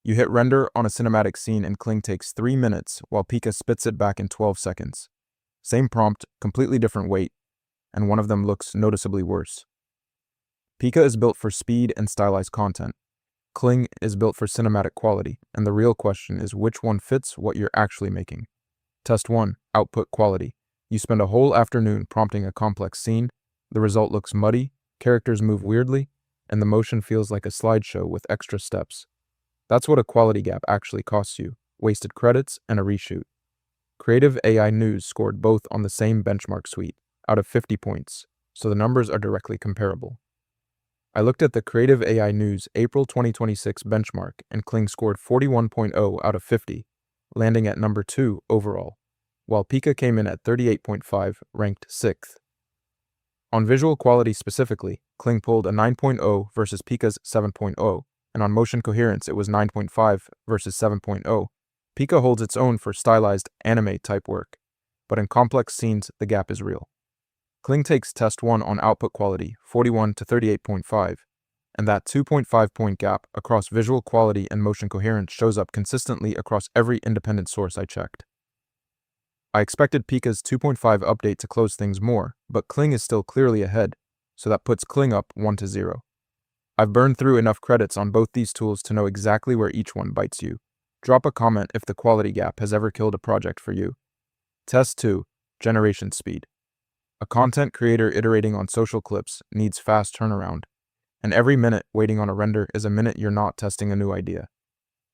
You hit render on a cinematic scene and Kling takes 3 minutes, while Pika spits it back in 12 seconds. Same prompt, completely different weight, and one of them looks noticeably worse. Pika is built for speed and stylized content. Kling is built for cinematic quality, and the real question is which one fits what you're actually making. Test 1. Output quality. You spend a whole afternoon prompting a complex scene, the result looks muddy, characters move weirdly, and the motion feels like a slideshow with extra steps. That's what a quality gap actually costs you, wasted credits and a reshoot. Creative AI News scored both on the same benchmark suite, out of 50 points, so the numbers are directly comparable. I looked at the Creative AI News April 2026 benchmark and Kling scored 41.0 out of 50, landing at number 2 overall, while Pika came in at 38.5, ranked 6th. On visual quality specifically, Kling pulled a 9.0 versus Pika's 7.0, and on motion coherence it was 9.5 versus 7.0. Pika holds its own for stylized anime-type work, but in complex scenes the gap is real. Kling takes test 1 on output quality, 41 to 38.5, and that 2.5 point gap across visual quality and motion coherence shows up consistently across every independent source I checked. I expected Pika's 2.5 update to close things more, but Kling is still clearly ahead, so that puts Kling up 1-0. I've burned through enough credits on both these tools to know exactly where each one bites you. Drop a comment if the quality gap has ever killed a project for you. Test 2. Generation speed. A content creator iterating on social clips needs fast turnaround, and every minute waiting on a render is a minute you're not testing a new idea.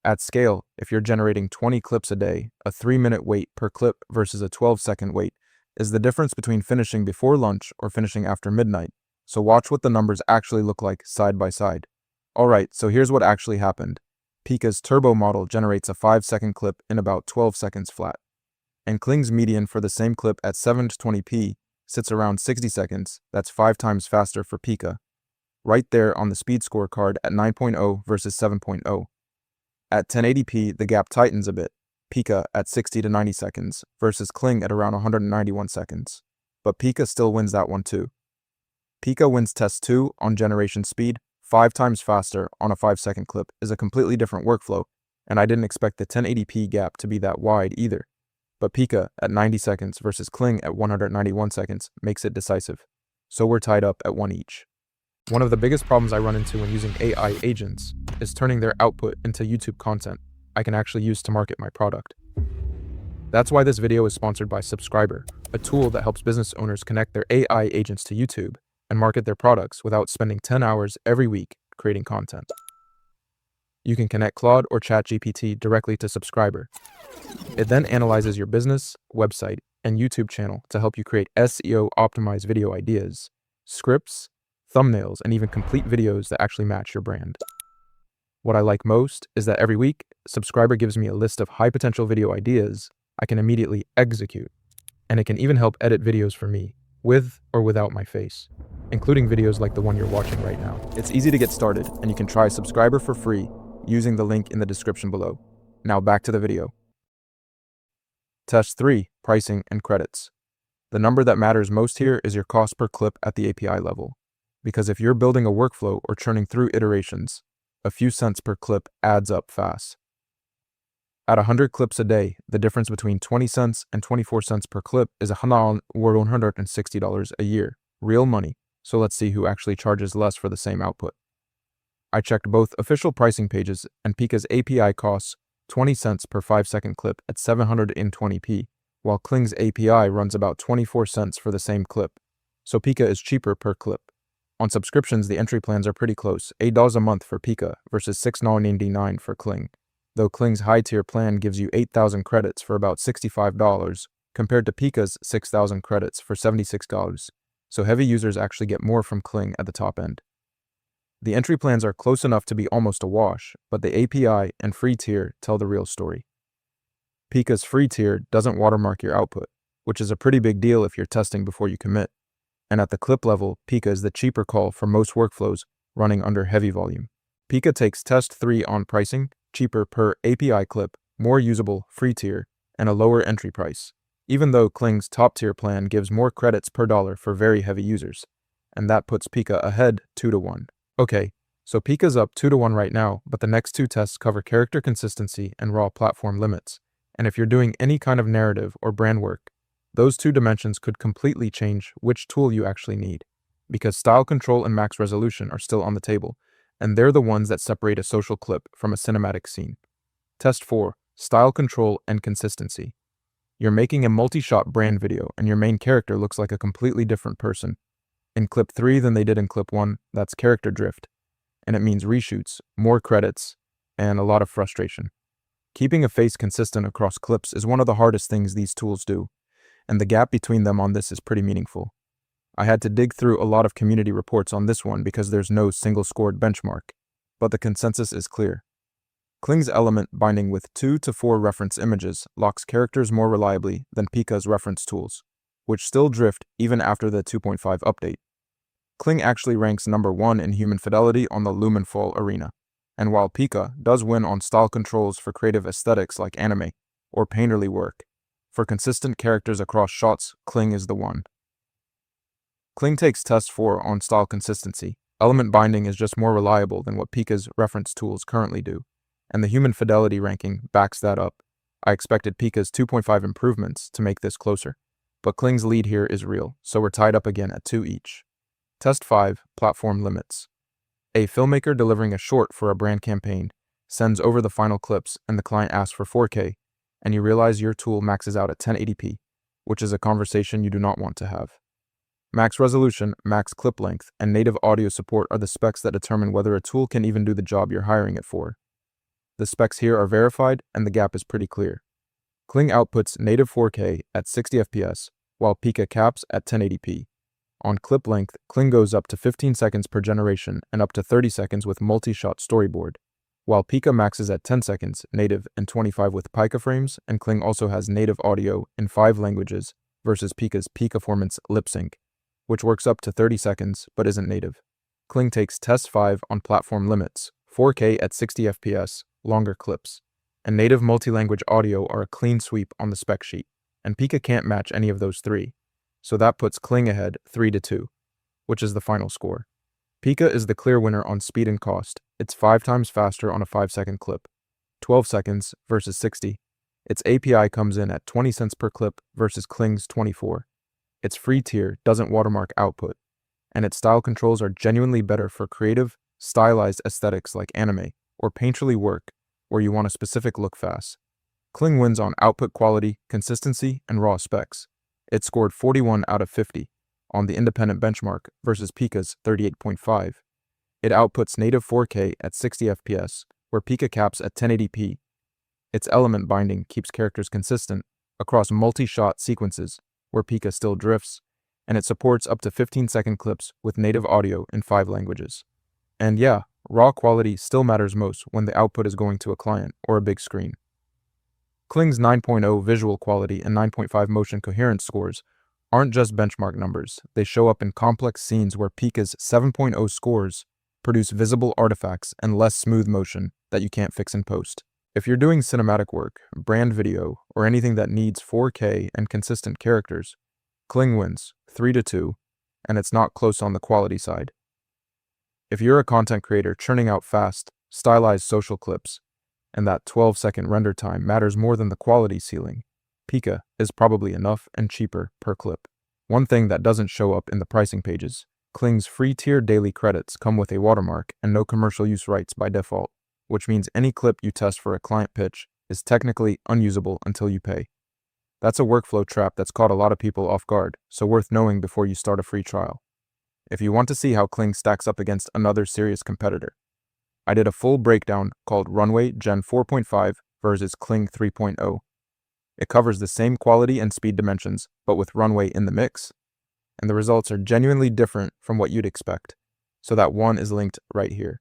At scale, if you're generating 20 clips a day, a 3-minute wait per clip versus a 12-second wait is the difference between finishing before lunch or finishing after midnight, so watch what the numbers actually look like side by side. Alright, so here's what actually happened. Pika's turbo model generates a 5-second clip in about 12 seconds flat, and Kling's median for the same clip at 720p sits around 60 seconds, that's 5 times faster for Pika, right there on the speed scorecard at 9.0 versus 7.0. At 1080p, the gap tightens a bit, Pika at 60 to 90 seconds versus Kling at around 191 seconds. But Pika still wins that one too. Pika wins test 2 on generation speed, 5 times faster on a 5-second clip is a completely different workflow, and I didn't expect the 1080p gap to be that wide either. But Pika at 90 seconds versus Kling at 191 seconds makes it decisive. So we're tied up at 1 each. One of the biggest problems I run into when using AI agents is turning their output into YouTube content I can actually use to market my product. That's why this video is sponsored by Subscriber, a tool that helps business owners connect their AI agents to YouTube and market their products without spending 10 hours every week creating content. You can connect Claude or ChatGPT directly to Subscriber. It then analyzes your business, website, and YouTube channel to help you create SEO-optimized video ideas, scripts, thumbnails, and even complete videos that actually match your brand. What I like most is that every week, Subscriber gives me a list of high-potential video ideas I can immediately execute, and it can even help edit videos for me, with or without my face, including videos like the one you're watching right now. It's easy to get started, and you can try Subscriber for free using the link in the description below. Now back to the video. Test 3. Pricing and credits. The number that matters most here is your cost per clip at the API level, because if you're building a workflow or churning through iterations, a few cents per clip adds up fast. At 100 clips a day, the difference between 20 cents and 24 cents per clip is $160 a year, real money, so let's see who actually charges less for the same output. I checked both official pricing pages, and Pika's API costs 20 cents per 5-second clip at 720p, while Kling's API runs about 24 cents for the same clip, so Pika is cheaper per clip. On subscriptions, the entry plans are pretty close, $8 a month for Pika versus $6.99 for Kling, though Kling's high-tier plan gives you 8,000 credits for about $65, compared to Pika's 6,000 credits for $76, so heavy users actually get more from Kling at the top end. The entry plans are close enough to be almost a wash, but the API and free tier tell the real story. Pika's free tier doesn't watermark your output, which is a pretty big deal if you're testing before you commit. And at the clip level, Pika is the cheaper call for most workflows running under heavy volume. Pika takes test 3 on pricing, cheaper per API clip, more usable free tier, and a lower entry price, even though Kling's top tier plan gives more credits per dollar for very heavy users, and that puts Pika ahead 2-1. Okay, So Pika's up 2-1 right now, but the next two tests cover character consistency and raw platform limits. And if you're doing any kind of narrative or brand work, those two dimensions could completely change which tool you actually need. Because style control and max resolution are still on the table, and they're the ones that separate a social clip from a cinematic scene. Test 4. Style control and consistency. You're making a multi-shot brand video, and your main character looks like a completely different person in clip 3 than they did in clip 1. That's character drift, and it means reshoots, more credits, and a lot of frustration. Keeping a face consistent across clips is one of the hardest things these tools do, and the gap between them on this is pretty meaningful. I had to dig through a lot of community reports on this one because there's no single scored benchmark, but the consensus is clear. Kling's element binding with 2 to 4 reference images locks characters more reliably than Pika's reference tools, which still drift even after the 2.5 update. Kling actually ranks number 1 in human fidelity on the Lumenfall arena, and while Pika does win on style controls for creative aesthetics like anime or painterly work, for consistent characters across shots, Kling is the one. Kling takes test 4 on style consistency. Element binding is just more reliable than what Pika's reference tools currently do, and the human fidelity ranking backs that up. I expected Pika's 2.5 improvements to make this closer, but Kling's lead here is real, so we're tied up again at 2 each. Test 5. Platform limits. A filmmaker delivering a short for a brand campaign sends over the final clips and the client asks for 4K, and you realize your tool maxes out at 1080p, which is a conversation you do not want to have. Max resolution, max clip length, and native audio support are the specs that determine whether a tool can even do the job you're hiring it for. The specs here are verified, and the gap is pretty clear. Kling outputs native 4K at 60 FPS, while Pika caps at 1080p. On clip length, Kling goes up to 15 seconds per generation and up to 30 seconds with multi-shot storyboard, while Pika maxes at 10 seconds native and 25 with Pika frames, and Kling also has native audio in 5 languages versus Pika's Pikaformance lip sync, which works up to 30 seconds but isn't native. Kling takes test 5 on platform limits, 4K at 60 FPS, longer clips, and native multilanguage audio are a clean sweep on the spec sheet, and Pika can't match any of those 3. So that puts Kling ahead 3-2, which is the final score. Pika is the clear winner on speed and cost. It's 5 times faster on a 5-second clip, 12 seconds versus 60. Its API comes in at 20 cents per clip versus Kling's 24. Its free tier doesn't watermark output, and its style controls are genuinely better for creative, stylized aesthetics like anime or painterly work where you want a specific look fast. Kling wins on output quality, consistency, and raw specs. It scored 41 out of 50 on the independent benchmark versus Pika's 38.5. It outputs native 4K at 60 FPS, where Pika caps at 1080p. Its element binding keeps characters consistent across multi-shot sequences, where Pika still drifts, and it supports up to 15-second clips with native audio in 5 languages. And yeah, raw quality still matters most when the output is going to a client or a big screen. Kling's 9.0 visual quality and 9.5 motion coherence scores aren't just benchmark numbers. They show up in complex scenes where Pika's 7.0 scores produce visible artifacts and less smooth motion that you can't fix in post. If you're doing cinematic work, brand video, or anything that needs 4K and consistent characters, Kling wins 3-2, and it's not close on the quality side. If you're a content creator churning out fast, stylized social clips, and that 12-second render time matters more than the quality ceiling, Pika is probably enough and cheaper per clip. One thing that doesn't show up in the pricing pages, Kling's free tier daily credits come with a watermark and no commercial use rights by default, which means any clip you test for a client pitch is technically unusable until you pay. That's a workflow trap that's caught a lot of people off guard, so worth knowing before you start a free trial. If you want to see how Kling stacks up against another serious competitor, I did a full breakdown called Runway Gen 4.5 versus Kling 3.0. It covers the same quality and speed dimensions, but with Runway in the mix, and the results are genuinely different from what you'd expect, so that one is linked right here.